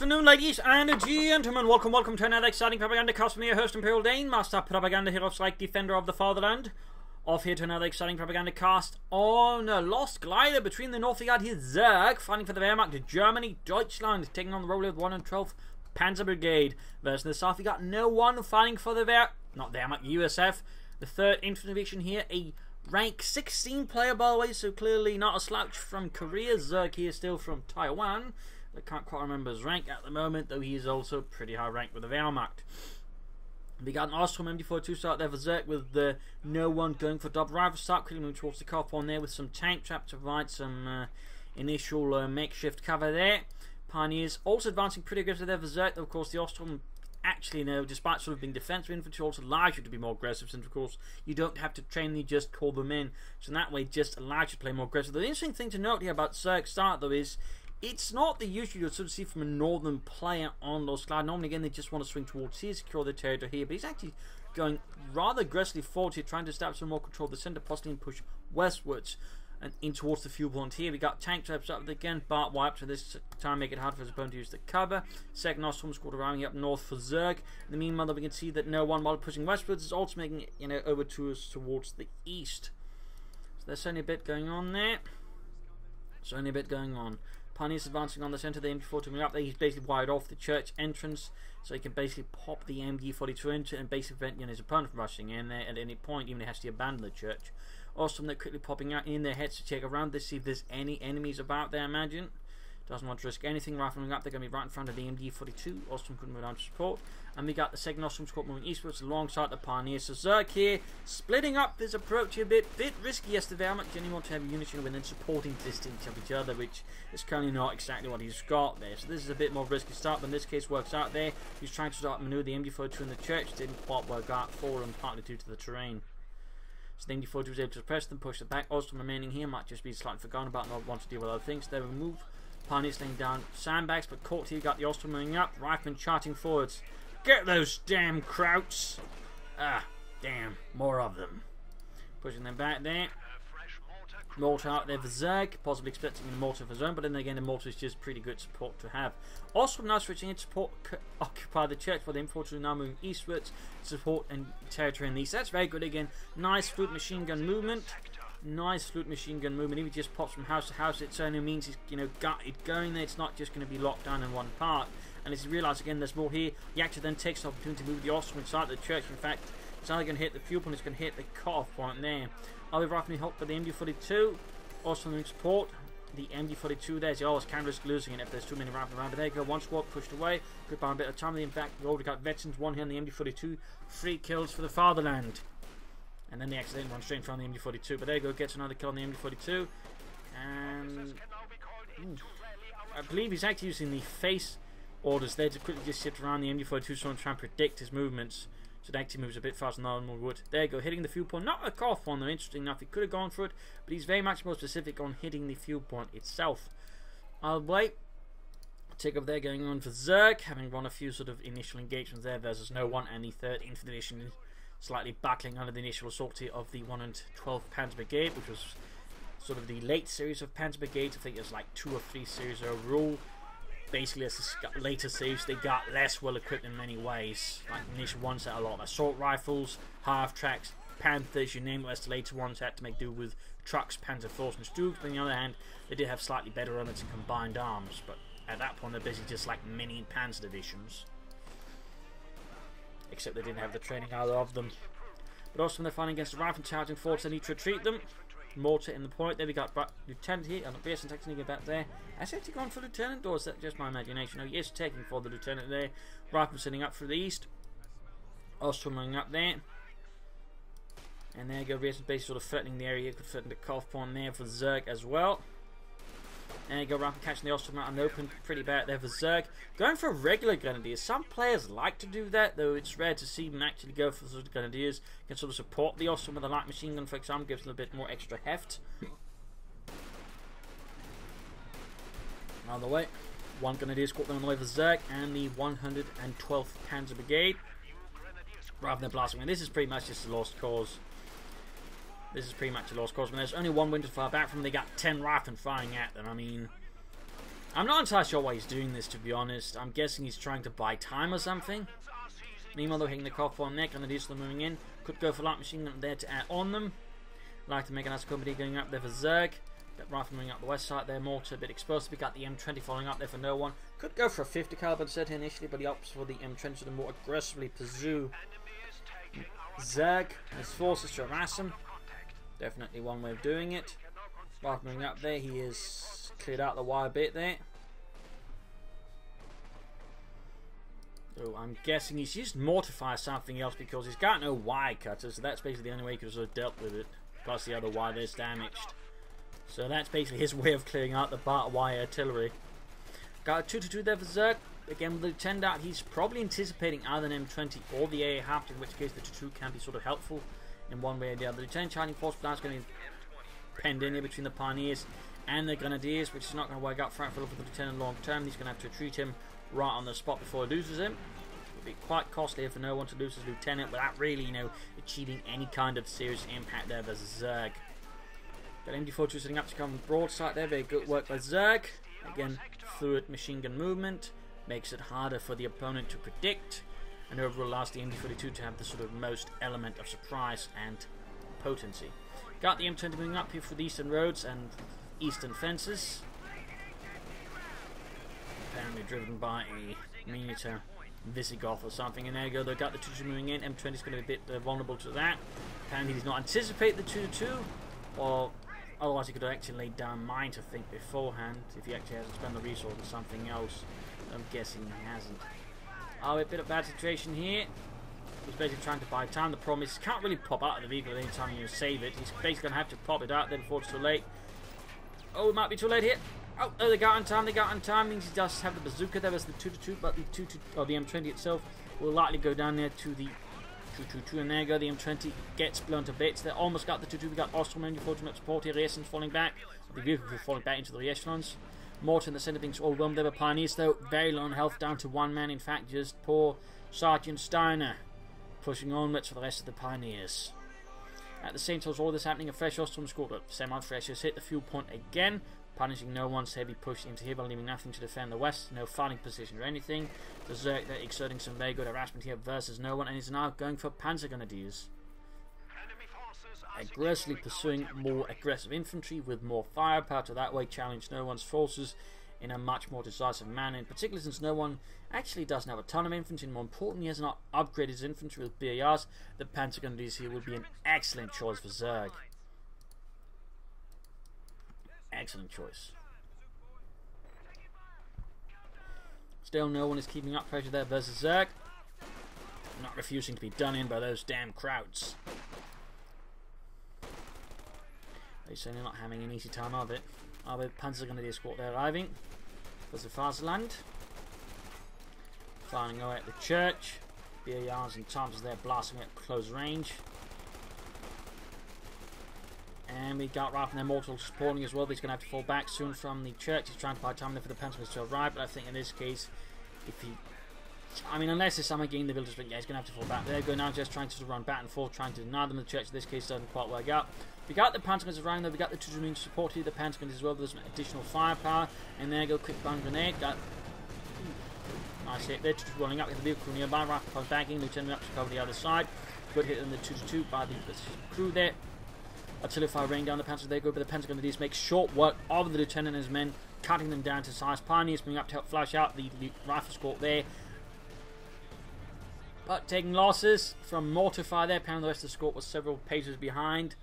afternoon, ladies and gentlemen. Welcome to another exciting Propagandacast from your host, Imperial Dane, Master Propaganda Hero / Defender of the Fatherland. Off here to another exciting Propagandacast on a lost glider between the north. We got here Zerg fighting for the Wehrmacht to Germany, Deutschland, taking on the role of 112th Panzer Brigade. Versus the south, we got no one fighting for the Wehrmacht, USF, the 3rd Infantry Division here, a rank 16 player by the way, so clearly not a slouch from Korea. Zerg here still from Taiwan. I can't quite remember his rank at the moment, though he is also pretty high rank with the Wehrmacht. We got an Ostrom MD42 start there for Zerg with the no one going for double rifle start, quickly moving towards the CoH on there with some tank trap to provide some initial makeshift cover there. Pioneers also advancing pretty aggressive there for Zerg, though of course the Ostrom actually, despite sort of being defensive infantry, also allows you to be more aggressive, since of course you don't have to train, you just call them in. So in that way just allows you to play more aggressive. The interesting thing to note here about Zerg start though is it's not the usual you'd sort of see from a northern player on those glides. Normally, again, they just want to swing towards here, secure the territory here, but he's actually going rather aggressively forward here, trying to establish some more control of the centre, possibly push westwards and in towards the fuel point here. We got tank traps up again, Bart wiped, so this time make it hard for his opponent to use the cover. Second Ostrom squad arriving up north for Zerg. In the meanwhile, we can see that no one, while pushing westwards, is also making it, over to us towards the east. So there's certainly a bit going on there. Pioneers advancing on the centre, the MG42 coming up there. He's basically wired off the church entrance, so he can basically pop the MG42 into it and basically prevent his opponent from rushing in there at any point, even if he has to abandon the church. Ostrom, they're quickly popping out in their heads to check around this, see if there's any enemies about there, imagine. Doesn't want to risk anything. Rifling up, they're going to be right in front of the MG42. Ostrom couldn't move down to support. And we got the second Ostrom squad moving eastwards alongside the Pioneers. So Zerg here, splitting up his approach here a bit risky yesterday. Very much genuinely want to have a unit within supporting distance of each other, which is currently not exactly what he's got there. So this is a bit more risky start, but in this case works out there. He's trying to start maneuver the MG42 in the church. Didn't quite work out for him, partly due to the terrain. So the MG42 was able to suppress them, push them back. Ostrom remaining here might just be slightly forgotten about, not want to deal with other things. They will move. Pioneers laying down sandbags, but caught here, got the Ostrom moving up. Riflemen charging forwards. Get those damn krauts! Ah, damn, more of them. Pushing them back there. Mortar out there for Zerg, possibly expecting a mortar for his own, but then again, the mortar is just pretty good support to have. Ostrom now switching in support, occupy the church, while the infantry now moving eastwards, support and territory in the east. That's very good again. Nice flute machine gun movement. If he just pops from house to house, it certainly means he's got it going there. It's not just going to be locked down in one part. And as you realise again, there's more here. He actually then takes the opportunity to move the Ostrom inside the church. In fact, it's either going to hit the fuel point, it's going to hit the cut-off point there. Other riflemen helped by the MG42. Ostrom in support. The MG42 there, you always can risk losing it if there's too many riflemen around. But there you go, one squad pushed away. Good by a bit of time. In fact, we already got veterans, one here on the MG42. 3 kills for the fatherland. And then they accidentally run straight in front of the MG42. But there you go, gets another kill on the MG42. And I believe he's actually using the face orders there to quickly just shift around the MG42 so and try and predict his movements. So it actually moves a bit faster than normal would. There you go, hitting the fuel point. Not a CoH one though, interesting enough. He could have gone for it, but he's very much more specific on hitting the fuel point itself. I'll wait. Take up there going on for Zerg, having won a few sort of initial engagements there versus no one, and the 3rd Infantry Division slightly battling under the initial assault here of the 112th Panzer Brigade, which was sort of the late series of Panzer Brigades. I think there's like 2 or 3 series overall. Basically, as the later series, they got less well equipped in many ways. Like the initial ones had a lot of assault rifles, half tracks, Panthers, you name it. As the later ones had to make do with trucks, Panzer Force, and Stoogs. But on the other hand, they did have slightly better armaments and combined arms. But at that point, they're basically just like mini Panzer divisions. Except they didn't have the training either of them. But also when they're fighting against the rifle charging force, they need to retreat them. Mortar in the point. There we got Lieutenant here. And Pearson taking it back there. Has he actually gone for Lieutenant, or is that just my imagination? No, he is taking for the Lieutenant there. Rifleman sitting up for the east. Ostrom moving up there. And there you go. Pearson basically sort of threatening the area. Could threaten the CoH point there for Zerg as well. There you go, Rifleman catching the Ostrom out and open, pretty bad there for Zerg. Going for regular Grenadiers. Some players like to do that, though it's rare to see them actually go for sort of Grenadiers. You can sort of support the Ostrom with a light machine gun, for example, gives them a bit more extra heft. On the way, one Grenadier squad on the way for Zerg and the 112th Panzer Brigade. Rather than blasting away, this is pretty much just a lost cause. When there's only one window to fire back from, they got 10 riflemen firing at them. I mean, I'm not entirely sure why he's doing this, to be honest. I'm guessing he's trying to buy time or something. Meanwhile, they're hitting the cop on neck, and the diesel moving in. Could go for light machine gun there to add on them. Like to make a nice company going up there for Zerg. Got rifle moving up the west side there, mortar a bit exposed. We got the M20 following up there for no one. Could go for a 50 caliber instead here initially, but he opts for the M20 to more aggressively pursue Zerg and his forces to harass him. Definitely one way of doing it. Rifle moving up there, he is cleared out the wire bit there. So I'm guessing he's used mortify something else because he's got no wire cutter, so that's basically the only way he could have dealt with it. Plus the other wire there's damaged. So that's basically his way of clearing out the barbed wire artillery. Got a 2-2 there for Zerg. Again, with the Lieutenant out, he's probably anticipating either an M20 or the AA half, in which case the 2-2 can be sort of helpful in one way or the other. The Lieutenant charging force plan is going to be penned in here between the Pioneers and the Grenadiers, which is not going to work out for the Lieutenant long term. He's going to have to treat him right on the spot before he loses him. It would be quite costly for no one to lose his Lieutenant without really, you know, achieving any kind of serious impact there versus Zerg. Got MD42 setting up to come broadside there. Very good work by Zerg. Again, fluid machine gun movement makes it harder for the opponent to predict, and overall allows the MD42 to have the sort of most element of surprise and potency. Got the M20 moving up here for the eastern roads and eastern fences. Apparently driven by a miniature Visigoth or something. And there you go, they've got the 2-2 moving in. M20 is going to be a bit vulnerable to that. Apparently he did not anticipate the 2-2, or otherwise he could have actually laid down mine to think beforehand if he actually hasn't spent the resource on something else. I'm guessing he hasn't. Oh, a bit of bad situation here. He's basically trying to buy time. The problem is he can't really pop out of the vehicle at any time you save it. He's basically going to have to pop it out there before it's too late. Oh, it might be too late here. Oh, no, they got in time. They got in time. Means he does have the bazooka there as the 2-2, but the 2-2 or the M20 itself will likely go down there to the 2-2, and there you go. The M20 gets blown to bits. They almost got the 2-2. We got Ostrom and ultimate support here. The echelons falling back. The vehicle falling back into the echelons. Mortar in the center being overwhelmed there by Pioneers, though. Very low on health, down to one man. In fact, just poor Sergeant Steiner pushing onwards for the rest of the Pioneers. At the same time as all this happening, a fresh Ostrom squad of semi-fresh has hit the fuel point again, punishing no one's heavy push into here by leaving nothing to defend the west, no fighting position or anything. The Zerg, they're exerting some very good harassment here versus no one, and is now going for Panzer Grenadiers. Aggressively pursuing more aggressive infantry with more firepower to that way challenge no one's forces in a much more decisive manner, in particular since no one actually doesn't have a ton of infantry, and more importantly has not upgraded his infantry with BARs. The Panzer Grenadiers here would be an excellent choice for Zerg. Excellent choice. Still no one is keeping up pressure there versus Zerg. Not refusing to be done in by those damn crowds. They're certainly not having an easy time of it. Are the Panzer Grenadier squad there arriving? There's the Faserland. Firing away at the church. BARs and Thompsons there blasting at close range. And we got Ralph and their mortal supporting as well. He's going to have to fall back soon from the church. He's trying to buy time there for the Panzers to arrive, but I think in this case, if he... I mean, unless there's something getting the villagers, but yeah, he's going to have to fall back. There you go, now just trying to run back and forth, trying to deny them the church. In this case, doesn't quite work out. We got the Panzers around there. We got the 2 remaining support here, the Panzers as well. There's some additional firepower. And there you go, quick bang grenade. Got nice hit there. 2 rolling up with the vehicle nearby. Ralph comes back in. Lieutenant up to cover the other side. Good hit in the 2-2 by the crew there. Artillery fire raining down the Panzers. There you go, but the Panzer Grenadiers make short work of the Lieutenant and his men, cutting them down to size. Pioneers coming up to help flush out the rifle squad there. But taking losses from mortar fire there. Apparently the rest of the squad was several paces behind.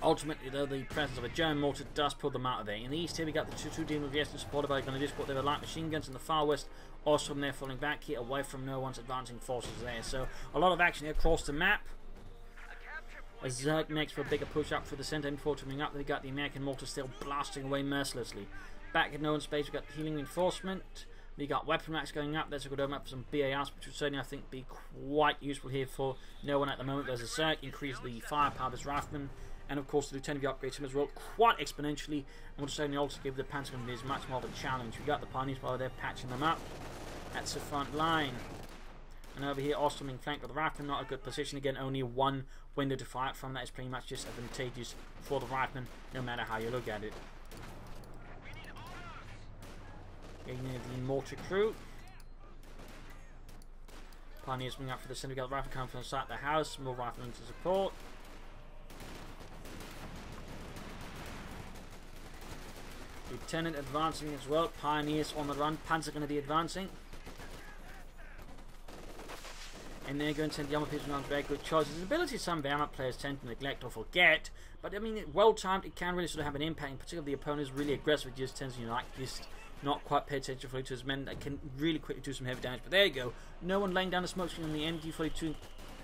Ultimately, though, the presence of a German mortar does pull them out of there. In the east here, we got the 2-2 dealing with the Eastern supported by Grenadiers, but there were light machine guns in the far west. Also from there, falling back here, away from no one's advancing forces there. So, a lot of action here across the map. As Zerg makes for a bigger push up for the center M4 coming up, we got the American mortar still blasting away mercilessly. Back at no one's space, we got healing reinforcement. We got weapon racks going up. There's a good open up for some BARs, which would certainly, I think, be quite useful here for no one at the moment. There's a Zerg, increase the firepower of his riflemen. And of course, the Lieutenant upgrades him as well quite exponentially, and would certainly also give the Panzer Grenadiers much more of a challenge. We got the Pioneers while they're patching them up. That's the front line. And over here, Ostrom being flanked with the Rifleman, not a good position. Again, only one window to fire from. That is pretty much just advantageous for the Rifleman, no matter how you look at it. Getting near the mortar crew. Pioneers bring up for the center. We got the rifle coming from inside the house. More riflemen to support. Lieutenant advancing as well. Pioneers on the run. Panzer going to be advancing. And they're going to send the Yamaha people on very good choices. His ability some Wehrmacht players tend to neglect or forget. But I mean, well timed, it can really sort of have an impact. And particularly if the opponent is really aggressive, it just tends to, just not quite pay attention fully to his men. That can really quickly do some heavy damage. But there you go. No one laying down the smoke screen on the MG42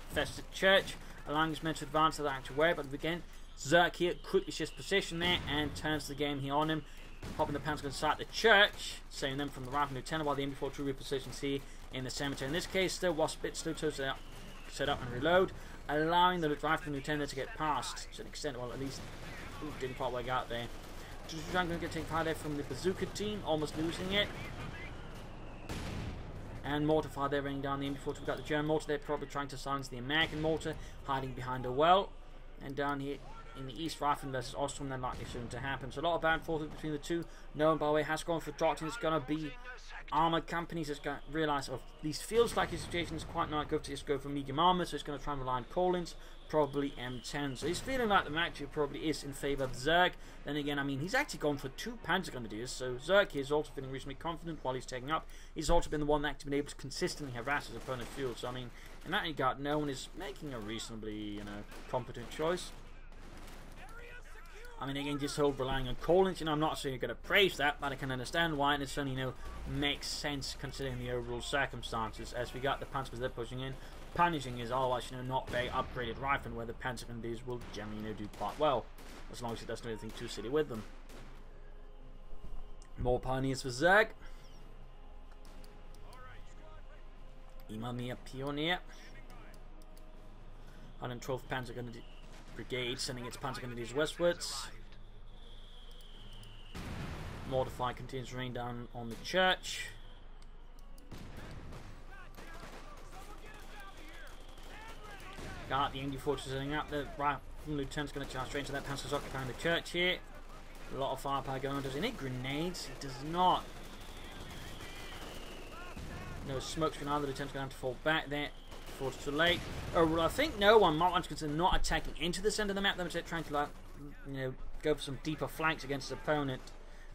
infested church, allowing his men to advance to the actual way. But again, Zerg here quickly shifts position there and turns the game here on him. Popping the Panzer inside the church, saving them from the rifle lieutenant, while the MB42 repositions here in the cemetery. In this case, still Wasp bit still to set up and reload, allowing the rifle lieutenant to get past to an extent. Well, at least didn't quite work out there. Just trying to get taken fire there from the bazooka team, almost losing it. And mortar fire there raining down the MB42. We've got the German mortar there, probably trying to silence the American mortar, hiding behind a well. And down here in the east, Rifleman versus Ostrom, then likely soon to happen. So a lot of back and forth between the two. No one, by the way, has gone for doctrine. It's going to be armoured companies that's going to realise, or at least feels like his situation is quite not good to just go for medium armour, so he's going to try and rely on Collins, probably M10. So he's feeling like the match probably is in favour of Zerg. Then again, I mean, he's actually gone for 2 Panzer Grenadiers, so Zerg here is also feeling reasonably confident while he's taking up. He's also been the one that's been able to consistently harass his opponent's field. So I mean, in that regard, no one is making a reasonably, competent choice. I mean, again, just hold relying on Collins. I'm not saying you're going to praise that, but I can understand why, and it certainly, makes sense considering the overall circumstances. As we got the Panzers they're pushing in, punishing is otherwise, not very upgraded rifle, where the Panzer Grenadiers will generally, do quite well, as long as it doesn't do anything too silly with them. More Pioneers for Zerg. Imamia Pioneer. 112th Panzer Grenadier Brigade sending its Panzer Grenadiers westwards. Mortar fire continues to rain down on the church. Got the MD-40 setting up. The rifle lieutenant's going to charge straight into that Panzer's occupying the church here. A lot of firepower going on. Does he need grenades? He does not. No smoke screen either. The lieutenant's going to have to fall back there. Before it's too late. Oh, well, I think no one might want to consider not attacking into the centre of the map. They're trying to, go for some deeper flanks against his opponent,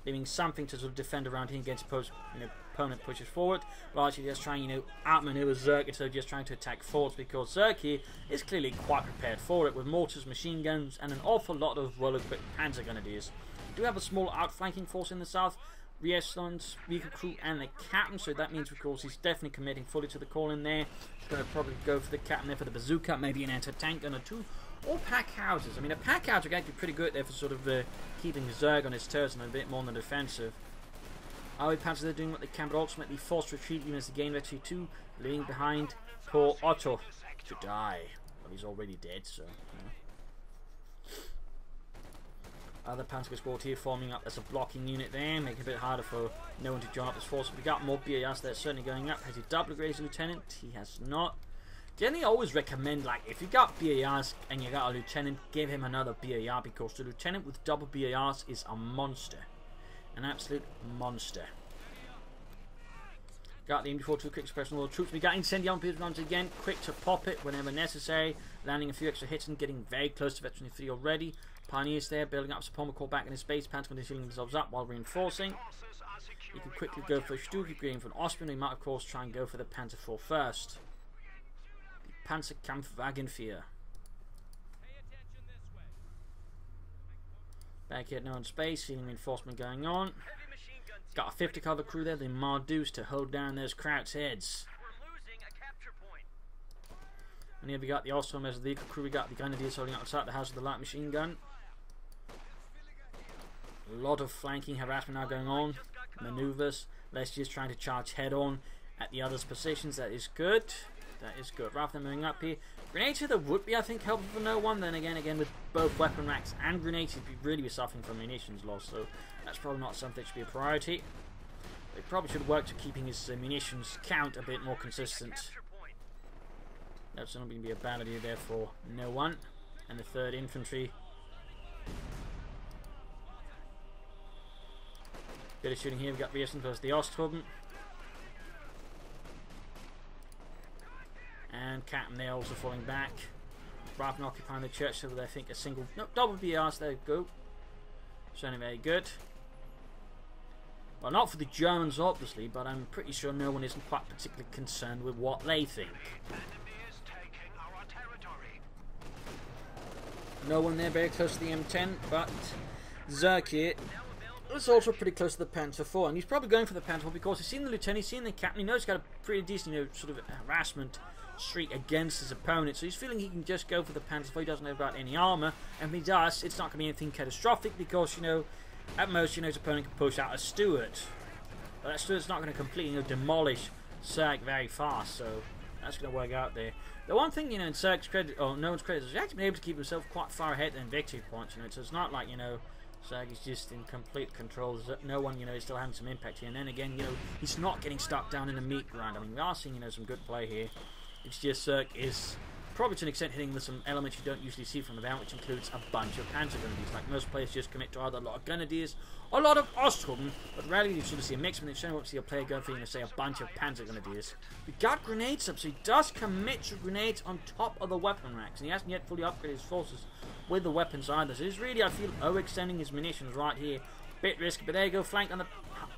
leaving something to sort of defend around here against opponent pushes forward. But actually just trying, outmaneuver Zerg instead of just trying to attack forts, because Zerg here is clearly quite prepared for it with mortars, machine guns, and an awful lot of well-equipped Panzer Grenadiers. We do have a small outflanking force in the south. Riesland's vehicle crew and the captain, so that means, of course, he's definitely committing fully to the call in there. He's going to probably go for the captain there for the bazooka, maybe an anti-tank gun or 2, or pack houses. I mean, a pack house would actually be pretty good there for sort of keeping Zerg on his toes and a bit more on the defensive. Our Panzers are doing what they can, but ultimately forced retreat even as they gain retreat 2, leaving behind poor Otto to die. Well, he's already dead, so. Other Panzer squad here forming up as a blocking unit there, making it a bit harder for no one to join up this force. We got more BARs there certainly going up. Has he double upgraded lieutenant? He has not. Generally, I always recommend, if you got BARs and you got a lieutenant, give him another BAR, because the lieutenant with double BARs is a monster. An absolute monster. Got the MD-42 quick suppression of all the troops. We got incendiary once again, quick to pop it whenever necessary, landing a few extra hits and getting very close to Veteran 3 already. Pioneers there, building up support, call back in his base. Panzer going to healing themselves up while reinforcing. You can quickly go for Stuka, going for an Austrian. He might, of course, try and go for the Panzer IV first. The Panzerkampfwagen 4. Back here at no one space, healing reinforcement going on. Got a 50 cover crew there, the Mardus, to hold down those Krauts heads. And here we got the Austrian as the vehicle crew. We got the Grenadiers holding outside the house with the light machine gun. A lot of flanking harassment now going on. Maneuvers. Let's just trying to charge head on at the others' positions. That is good. That is good. Rather than moving up here. Grenades here that would be, I think, helpful for no one. Then again, with both weapon racks and grenades, you'd really be suffering from munitions loss. So that's probably not something that should be a priority. They probably should work to keeping his munitions count a bit more consistent. That's not going to be a bad idea there for no one. And the 3rd Infantry. Bit of shooting here. We've got Riesen versus the Osthuben. And Captain there also falling back. Rather occupying the church, so they think a single... No, double BRs, there we go. Certainly very good. Well, not for the Germans, obviously, but I'm pretty sure no one isn't quite particularly concerned with what they think. No one there very close to the M10, but Zerg here is also pretty close to the Panzer IV, and he's probably going for the Panzer IV because he's seen the lieutenant, he's seen the captain, he knows he's got a pretty decent, sort of harassment streak against his opponent, so he's feeling he can just go for the Panzer IV. He doesn't have about any armour, and if he does, it's not going to be anything catastrophic because, at most, his opponent can push out a Stuart. But that Stuart's not going to completely, demolish Zerg very fast, so that's going to work out there. The one thing, in Zerg's credit, or no one's credit, is he's actually been able to keep himself quite far ahead in victory points, so it's not like, Zerg is just in complete control. No one, is still having some impact here. And then again, he's not getting stuck down in the meat grind. I mean, we are seeing, some good play here. It's just Zerg is probably to an extent hitting with some elements you don't usually see from the bout, which includes a bunch of Panzer Grenadiers. Like most players just commit to either a lot of Grenadiers or a lot of Osthuben, but rarely you sort of see a mix, and you won't see a player go for, say, a bunch of Panzer Grenadiers. We got grenades up, so he does commit to grenades on top of the weapon racks, and he hasn't yet fully upgraded his forces with the weapons either. So he's really, I feel, overextending his munitions right here. Bit risky, but there you go, flanked on the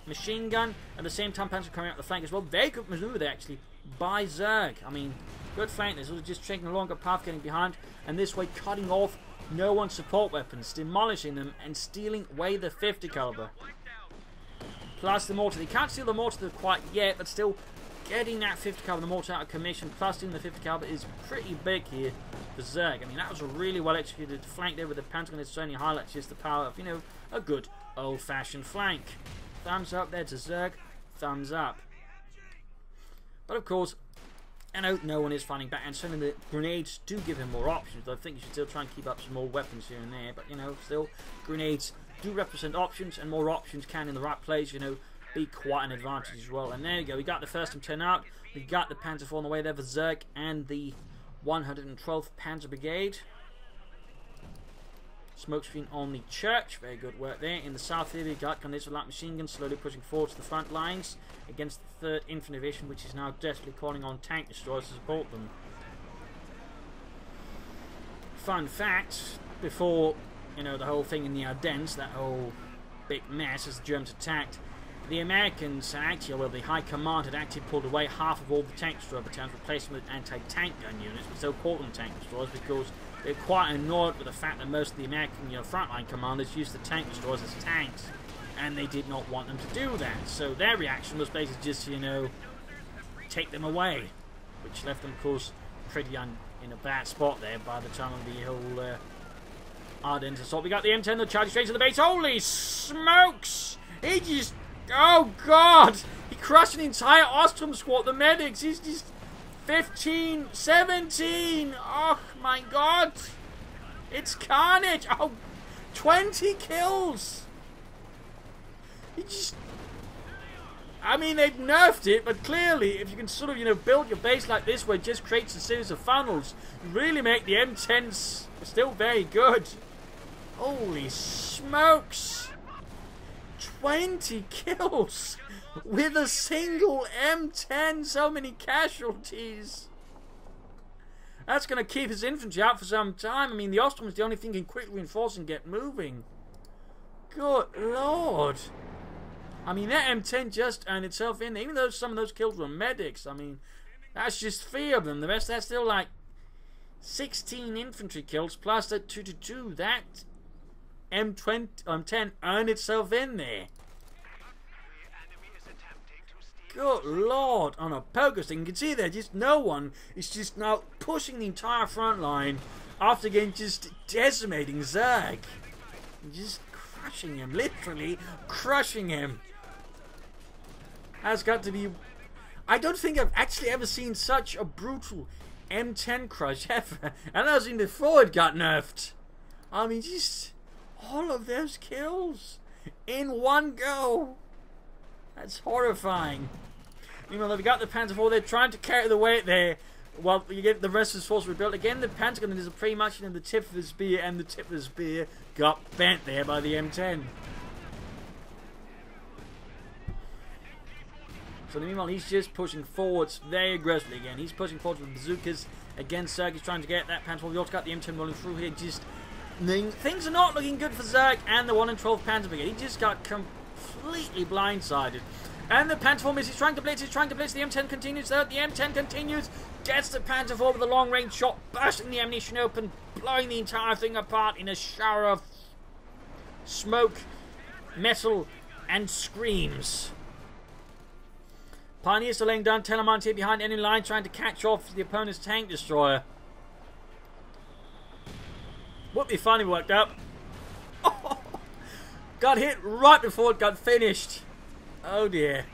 machine gun. At the same time, Panzer coming out the flank as well. Very good maneuver there, actually, by Zerg. I mean, good flank. They're sort of just taking a longer path, getting behind, and this way cutting off no one's support weapons, demolishing them, and stealing away the 50 caliber. Plus the mortar. They can't steal the mortar quite yet, but still getting that 50 caliber, the mortar out of commission, plus stealing the 50 caliber is pretty big here for Zerg. I mean, that was a really well executed flank there with the Panzer, and it certainly highlights just the power of, a good old-fashioned flank. Thumbs up there to Zerg. Thumbs up. But of course, no one is fighting back, and certainly the grenades do give him more options. I think you should still try and keep up some more weapons here and there, but still, grenades do represent options, and more options can, in the right place, be quite an advantage as well. And there you go, we got the first M10 out, we got the Panzer IV on the way there for Zerg, and the 112th Panzer Brigade. Smoke screen on the church, very good work there. In the south here we got Grenadiers with light machine guns slowly pushing forward to the front lines against the 3rd Infantry Division, which is now desperately calling on tank destroyers to support them. Fun fact, before, the whole thing in the Ardennes, that whole big mess as the Germans attacked, the Americans, actually, the High Command had actually pulled away half of all the tank destroyer battalions, replaced them with anti-tank gun units, but still called them tank destroyers because they're quite annoyed with the fact that most of the American, frontline commanders used the tank destroyers as tanks, and they did not want them to do that. So their reaction was basically just, take them away, which left them, of course, pretty in a bad spot there by the time of the whole Ardennes assault. We got the M10 that charging straight to the base. Holy smokes! He just... Oh, God! He crushed an entire Ostrom squad, the medics. He's just... 15, 17, oh my God, it's carnage. Oh, 20 kills. He just, I mean, they've nerfed it, but clearly if you can sort of, build your base like this where it just creates a series of funnels, you really make the M10s still very good. Holy smokes, 20 kills. With a single M10, so many casualties. That's going to keep his infantry out for some time. I mean, the Ostrom is the only thing he can quickly reinforce and get moving. Good Lord. I mean, that M10 just earned itself in there. Even though some of those kills were medics, I mean, that's just 3 of them. The rest, that's still like 16 infantry kills plus that 2-2. That M10 earned itself in there. Good Lord, on a poker stick. You can see there, just no one is just now pushing the entire front line after again just decimating Zerg. Just crushing him, literally crushing him. That's got to be... I don't think I've actually ever seen such a brutal M10 crush ever. And that was even before it got nerfed. I mean, just all of those kills in one go. That's horrifying. They've got the Panzer IV, they're trying to carry the weight there while you get the rest of his force rebuilt. Again, the Panzer gun is pretty much the tip of the spear, and the tip of the spear got bent there by the M10. So meanwhile, he's just pushing forwards very aggressively again. He's pushing forwards with bazookas. Again, Zerg is trying to get that Panzer. We've also got the M10 rolling through here. Just things are not looking good for Zerg and the 1 in 12 Panzer Brigade. He just got completely blindsided. And the Panzer IV is trying to blitz. He's trying to blitz. The M10 continues. The M10 continues. Gets the Panzer IV with a long-range shot, bursting the ammunition open, blowing the entire thing apart in a shower of smoke, metal, and screams. Pioneers are laying down Telemann here behind enemy line, trying to catch off the opponent's tank destroyer. Would be fun if it worked out. Oh, got hit right before it got finished. Oh dear.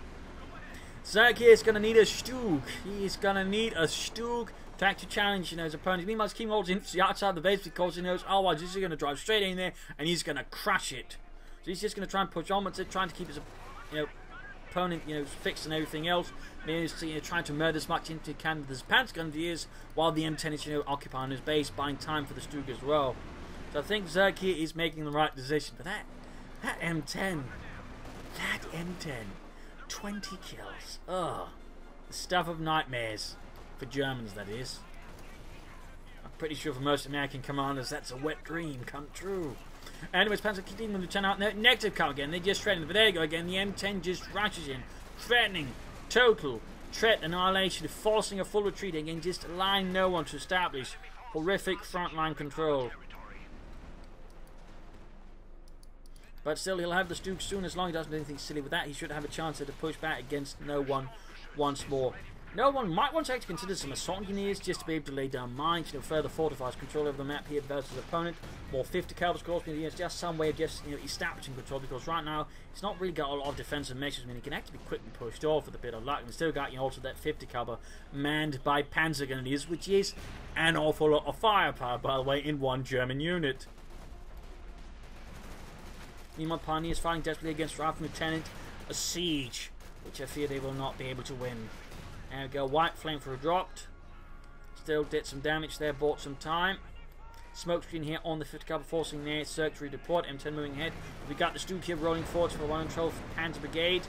Zerg here is going to need a Stug. He is going to need a Stug to actually challenge, his opponent. Meanwhile, he's keeping all his infantry outside the base because he knows, oh, he's just going to drive straight in there and he's going to crush it. So he's just going to try and push on with it, trying to keep his, opponent, fixed and everything else. He's trying to murder as much infantry can with his Panzer Grenadiers, while the M10 is, occupying his base, buying time for the Stug as well. So I think Zerg here is making the right decision. But that M10, 20 kills. Ugh. The stuff of nightmares. For Germans, that is. I'm pretty sure for most American commanders, that's a wet dream come true. Anyways, Panzer continuing to turn out negative count again. They're just threatening. But there you go again. The M10 just rushes in. Threatening. Total threat annihilation. Forcing a full retreat again. Just allowing no one to establish horrific frontline control. But still, he'll have the Stug soon. As long as he doesn't do anything silly with that, he should have a chance to push back against no one once more. No one might want to actually consider some assault engineers just to be able to lay down mines, further fortifies control over the map here versus opponent. More 50 caliber scores, just some way of just establishing control, because right now it's not really got a lot of defensive measures. He can actually be quickly pushed off with a bit of luck, and still got also that 50 caliber manned by Panzer Grenadiers, which is an awful lot of firepower, by the way, in one German unit. Meanwhile, Pioneers fighting desperately against Rifle Lieutenant, a siege, which I fear they will not be able to win. There we go, White Flamethrower dropped. Still did some damage there, bought some time. Smoke screen here on the 50 caliber, forcing their Zerg to redeploy. M10 moving ahead. We got the Stug here rolling forward for the 1 in 12 Panzer Brigade.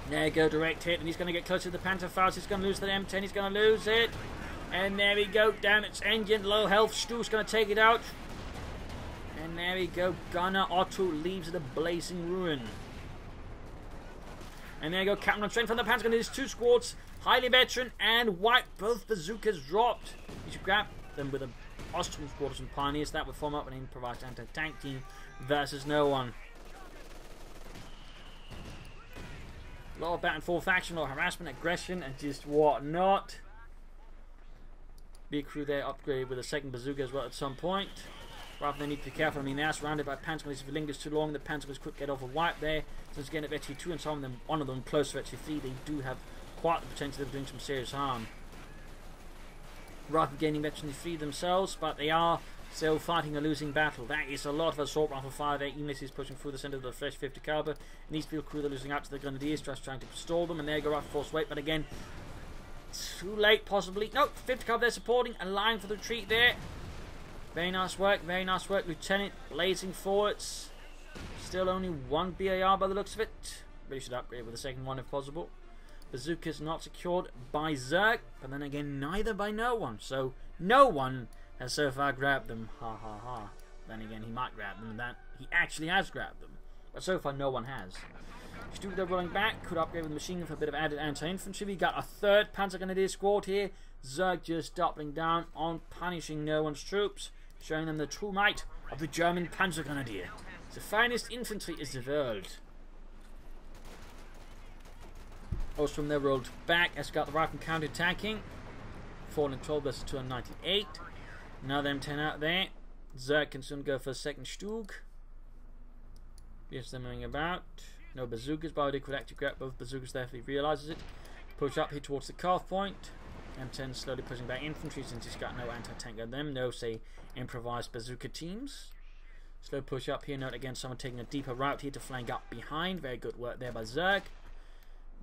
There you go, direct hit, and he's going to get closer to the Panzer Faust. He's going to lose the M10, he's going to lose it. And there we go, damaged engine, low health. Stug's going to take it out. And there we go, Gunner Otto leaves it a blazing ruin. And there you go, Captain on strength from the Panzer Grenadiers, 2 squads, highly veteran and white, both bazookas dropped. You should grab them with an Austrian squad of some Pioneers. That would form up an improvised anti-tank team versus no one. A lot of back and forth action, a lot of harassment, aggression, and just whatnot. Big crew there upgraded with a second bazooka as well at some point. Rather, they need to be careful. They're surrounded by Panzer Grenadiers. If it lingers too long, the Panzer Grenadiers could get off a wipe there. So it's getting at FT2, and some of them, one of them close to FT3, they do have quite the potential of doing some serious harm. Rather than gaining FT3 themselves, but they are still fighting a losing battle. That is a lot of assault rifle fire there. Even as he's pushing through the centre of the fresh 50 caliber, it needs to be a crew they're losing out to the Grenadiers, just trying to stall them. And there you go, right force weight, but again, too late possibly. Nope, 50 caliber they're supporting, a line for the retreat there. Very nice work, Lieutenant, blazing forwards. Still only 1 BAR by the looks of it. Really should upgrade with a second one if possible. Bazooka's not secured by Zerg, but then again, neither by no one. So, no one has so far grabbed them. Ha ha ha. Then again, he might grab them, and that he actually has grabbed them. But so far, no one has. Stug they're rolling back, could upgrade with the machine gun for a bit of added anti-infantry. We got a 3rd Panzer Grenadier squad here. Zerg just doubling down on punishing no one's troops, showing them the true might of the German Panzer Grenadier. The finest infantry is the world. Ostrom there rolled back as got the rifle counter-attacking. 4 and 12 versus 298. Another M10 out there. Zerg can soon go for a second Stug. Yes, they're moving about. No bazookas, but they could actually grab both bazookas there if he realizes it. Push up here towards the carve point. M10 slowly pushing back infantry since he's got no anti-tank on them. No, say, improvised bazooka teams. Slow push up here. Note again, someone taking a deeper route here to flank up behind. Very good work there by Zerg.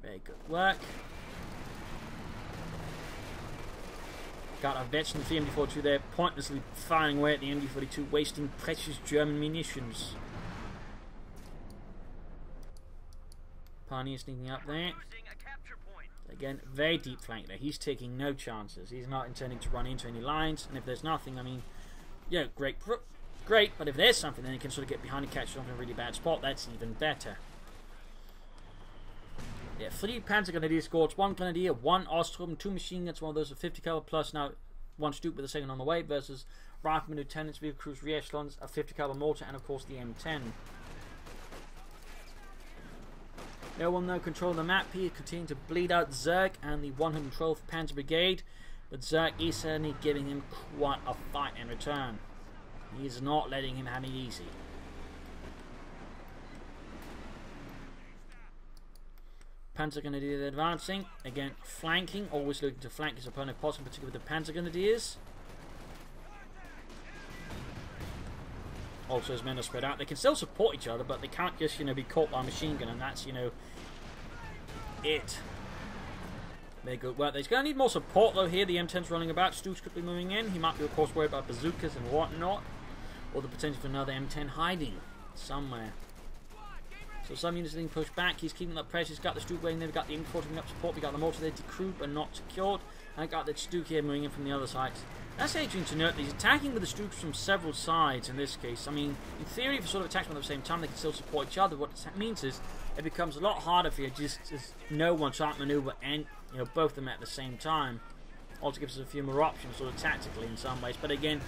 Very good work. Got a veteran for the MD42 there, pointlessly firing away at the MD42, wasting precious German munitions. Pioneer sneaking up there. Again, very deep flank there. He's taking no chances. He's not intending to run into any lines. And if there's nothing, I mean, yeah, great. But if there's something, then he can sort of get behind and catch something in a really bad spot. That's even better. Yeah, 3 Panzer Grenadier squads, 1 Grenadier, 1 Ostrom, 2 machine guns, one of those are 50 caliber plus. Now, 1 Stuke with a second on the way versus Rifleman Lieutenants, Vehicle Crews, Re-echelons, a 50 caliber mortar, and of course the M10. No one now controlling the map here, continuing to bleed out Zerg and the 112th Panzer Brigade, but Zerg is certainly giving him quite a fight in return. He is not letting him have it easy. Panzer Grenadier advancing, again flanking, always looking to flank his opponent if possible, particularly with the Panzer Grenadiers. Also, his men are spread out. They can still support each other, but they can't just, be caught by a machine gun, and that's, it. Very good work. He's going to need more support, though, here. The M10's running about. Stu's quickly moving in. He might be, of course, worried about bazookas and whatnot, or the potential for another M10 hiding somewhere. So some units are being pushed back. He's keeping up pressure. He's got the Stuke waiting there. We've got the infantry moving up support. We've got the mortar there decrewed but not secured. And I've got the Stuke here moving in from the other side. That's interesting to note that he's attacking with the Stukes from several sides in this case. I mean, in theory, if you sort of attack them at the same time, they can still support each other. What that means is it becomes a lot harder for you just no one to outmaneuver and both of them at the same time. Also gives us a few more options sort of tactically in some ways. But again,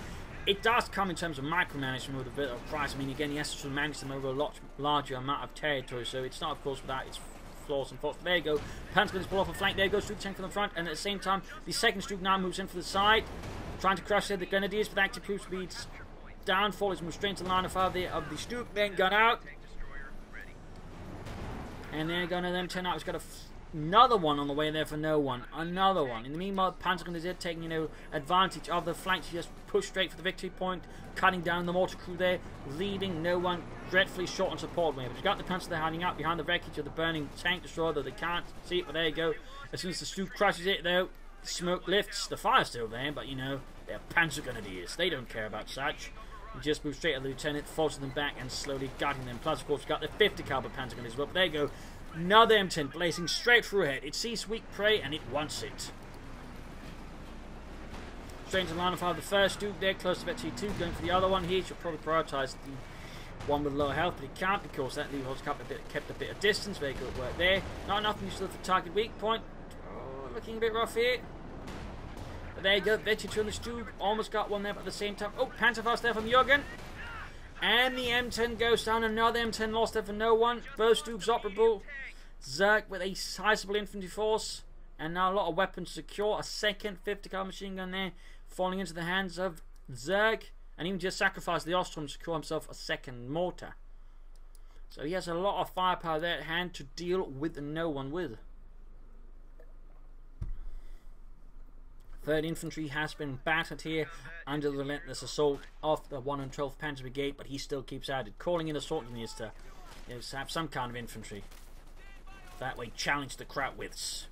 it does come in terms of micromanagement with a bit of price. I mean, again, he has to sort of manage them over a lot larger amount of territory, so it's not, of course, without its flaws and faults. There you go. Panzer pull off a flank. There goes Stuke tank from the front, and at the same time, the second Stuke now moves in for the side, trying to crush the Grenadiers with active proof speeds. Downfall is moved straight into the line of fire of the Stuke, then gun out. And then going to them 10 out. He's got another one on the way there for no one. Another one. In the meanwhile, Panzer Grenadier taking, advantage of the flanks. He just pushed straight for the victory point, cutting down the mortar crew there, leaving no one dreadfully short on support. But you've got the Panzer there hiding out behind the wreckage of the burning tank destroyer, though they can't see it. But there you go. As soon as the Stuke crushes it, though, smoke lifts. The fire's still there, but they're Panzer Grenadiers. They don't care about such. He just moves straight at the lieutenant, forces them back, and slowly guiding them. Plus, of course, we've got the 50 caliber Panzer Grenadiers. But there you go. Another M10 blazing straight through ahead. It sees weak prey and it wants it. Straight into the line of fire of the first Stuke there, close to Victory 2, going for the other one here. Should probably prioritise the one with lower health, but he can't because that Leeholz kept a bit of distance. Very good work there. Not enough useful for target weak point. Oh, looking a bit rough here. But there you go, Victory 2 on the Stuke. Almost got one there, but at the same time. Oh, Panzerfaust there from Jürgen. And the M10 goes down. Another M10 lost there for no one. Both Stukes operable. Zerg with a sizable infantry force. And now a lot of weapons secure. A second 50 caliber machine gun there. Falling into the hands of Zerg. And even just sacrificed the Ostrom to secure himself a second mortar. So he has a lot of firepower there at hand to deal with no one with. 3rd Infantry has been battered here under the relentless assault of the 112th Panzer Brigade, but he still keeps at it, calling in assault units to have some kind of infantry. That way, challenge the Krautwiths.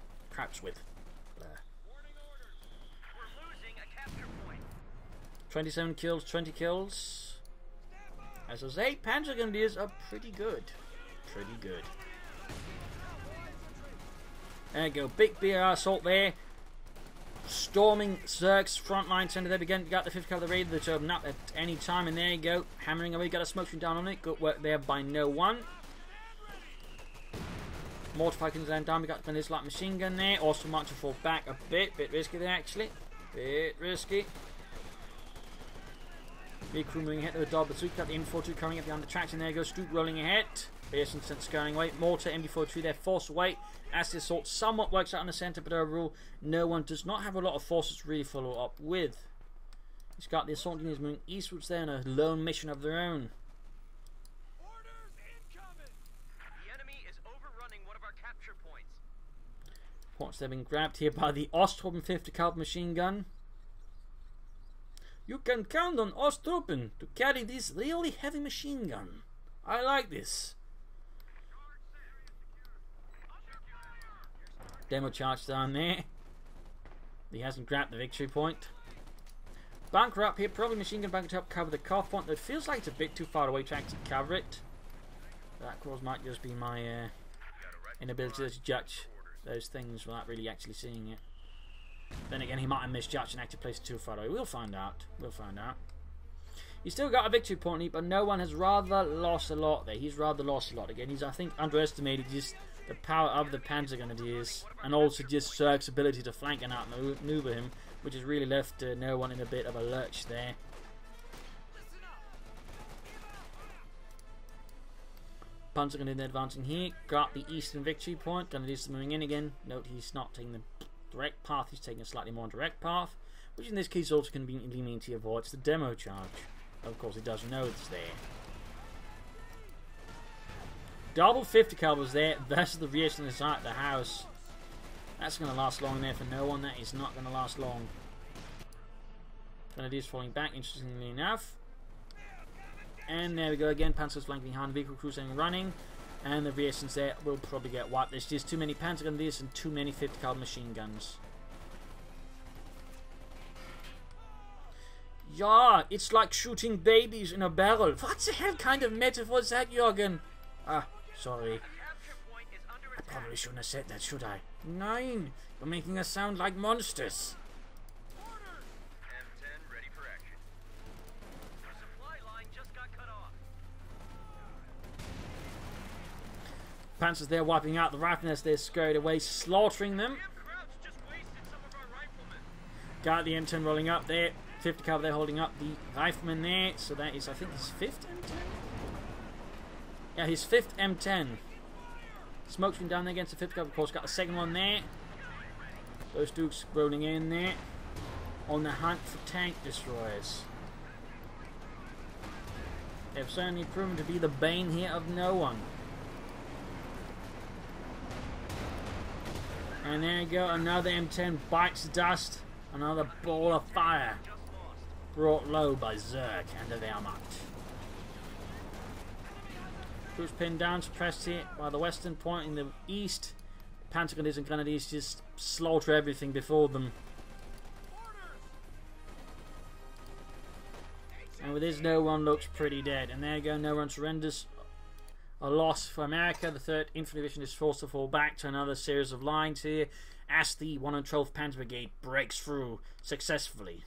27 kills, 20 kills. As I say, Panzer Grenadiers are pretty good. Pretty good. There you go, big BR assault there. Storming Zerg's frontline center there. Again, got the 50 caliber raid that's open up at any time, and there you go, hammering away. Got a smoke screen down on it. Good work there by no one. Mortar comes down. We got this light machine gun there. Also march to fall back a bit risky there actually. Bit risky. Big crew moving ahead to the dog. Bazooka got the M42 coming up behind the tracks, and there goes Stuke rolling ahead. Pearson scurrying away. Mortar, MB43 there, force away. As the assault somewhat works out in the centre, but overall, no one does not have a lot of forces to really follow up with. He's got the assault units moving eastwards there on a lone mission of their own. Orders incoming. The enemy is overrunning one of our capture points. Points they've been grabbed here by the Ostrom 50 caliber machine gun. You can count on Ostrom to carry this really heavy machine gun. I like this. Demo charge down there. He hasn't grabbed the victory point. Bunker up here, probably machine gun bunker to help cover the cough point. That feels like it's a bit too far away to actually cover it. That of course might just be my inability to judge those things without really actually seeing it. Then again, he might have misjudged and actually placed it too far away. We'll find out. We'll find out. He's still got a victory point, but no one has rather lost a lot there. He's rather lost a lot again. He's, I think, underestimated just the power of the Panzer Grenadiers and also just Zerg's ability to flank and outmaneuver him, which has really left no one in a bit of a lurch there. Panzer Grenadier advancing here. Got the eastern victory point. Grenadiers moving in again. Note he's not taking the direct path. He's taking a slightly more direct path, which in this case also conveniently means he avoids the demo charge. Of course, he doesn't know it's there. Double 50 calibers there versus the rear on the side of the house. That's going to last long there for no one. That is not going to last long. Grenadiers falling back, interestingly enough. And there we go again. Panzers flanking behind, vehicle cruising running. And the rear there will probably get wiped. There's just too many Panzer Grenadiers and too many 50 caliber machine guns. Yeah, it's like shooting babies in a barrel. What the hell kind of metaphor is that, Jürgen? Ah, sorry. I probably shouldn't have said that, should I? Nein, you're making us sound like monsters. M10 ready for action. Our supply line just got cut off. Panzers there wiping out the riflemen as they're scurried away, slaughtering them. Just wasted some of our riflemen. Got the M10 rolling up there. 50 caliber there holding up the rifleman there. So that is, I think, his 5th M10? Yeah, his 5th M10. Smoke's been down there against the 50 caliber, of course. Got the second one there. Those dukes rolling in there. On the hunt for tank destroyers. They've certainly proven to be the bane here of no one. And there you go, another M10 bites the dust. Another ball of fire. Brought low by Zerg and the Wehrmacht. Troops pinned down, suppressed here by the western point in the east. Panzer Grenadiers and Grenadiers just slaughter everything before them. And with this, no one looks pretty dead. And there you go, no one surrenders. A loss for America. The 3rd Infantry Division is forced to fall back to another series of lines here as the 112th Panzer Brigade breaks through successfully.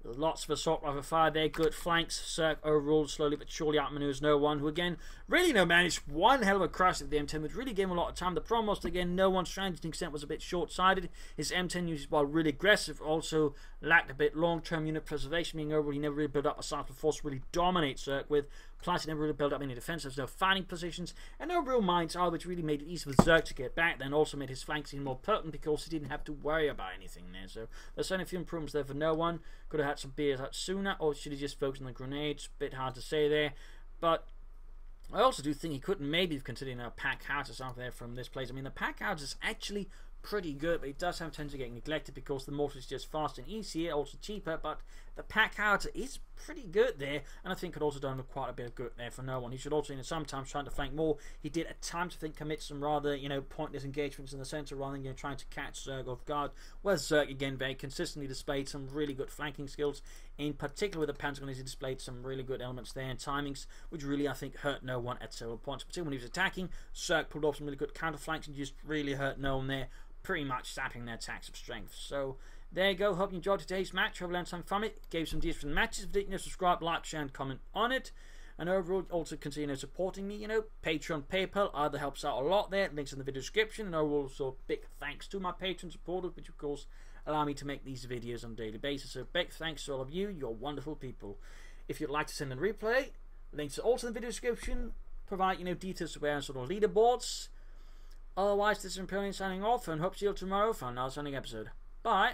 Lots of assault rifle fire there, good flanks. Zerg overall slowly but surely outmaneuvers no one, who again really managed one hell of a crush at the M10, which really gave him a lot of time. The problem was again no one's stranding to an extent was a bit short-sighted. His M10 uses while really aggressive also lacked a bit long-term unit preservation, meaning overall he never really built up a cycle force to really dominate Zerg with. Plus, he never really built up any defense. There's no fighting positions and no real mines are, which really made it easy for Zerg to get back. Then also made his flanks even more potent because he didn't have to worry about anything there. So there's certainly a few improvements there for no one. Could have had some beers out sooner, or should have just focused on the grenades. Bit hard to say there, but I also do think he could maybe have considered a pack house or something there from this place. I mean, the pack house is actually pretty good, but it does have tend to get neglected because the mortar is just faster and easier, also cheaper. But the pack house is pretty good there, and I think could also done with quite a bit of good there for no one. He should also, sometimes trying to flank more. He did at times, I think, commit some rather, pointless engagements in the centre rather than trying to catch Zerg off guard. Where Zerg again very consistently displayed some really good flanking skills. In particular, with the Panzer Grenadiers, he displayed some really good elements there and timings, which really I think hurt no one at several points. Particularly when he was attacking, Zerg pulled off some really good counter flanks and just really hurt no one there, pretty much sapping their attacks of strength. So there you go. Hope you enjoyed today's match. Hope you learned something from it. Gave some deals from the matches. If you didn't, subscribe, like, share, and comment on it. And overall, also consider supporting me. Patreon, PayPal, either helps out a lot there. Links in the video description. And overall, also big thanks to my Patreon supporters, which of course allow me to make these videos on a daily basis. So big thanks to all of you. You're wonderful people. If you'd like to send a replay, links are also in the video description. Provide details to where and sort of leaderboards. Otherwise, this is Imperial signing off, and hope to see you tomorrow for another Sunday episode. Bye.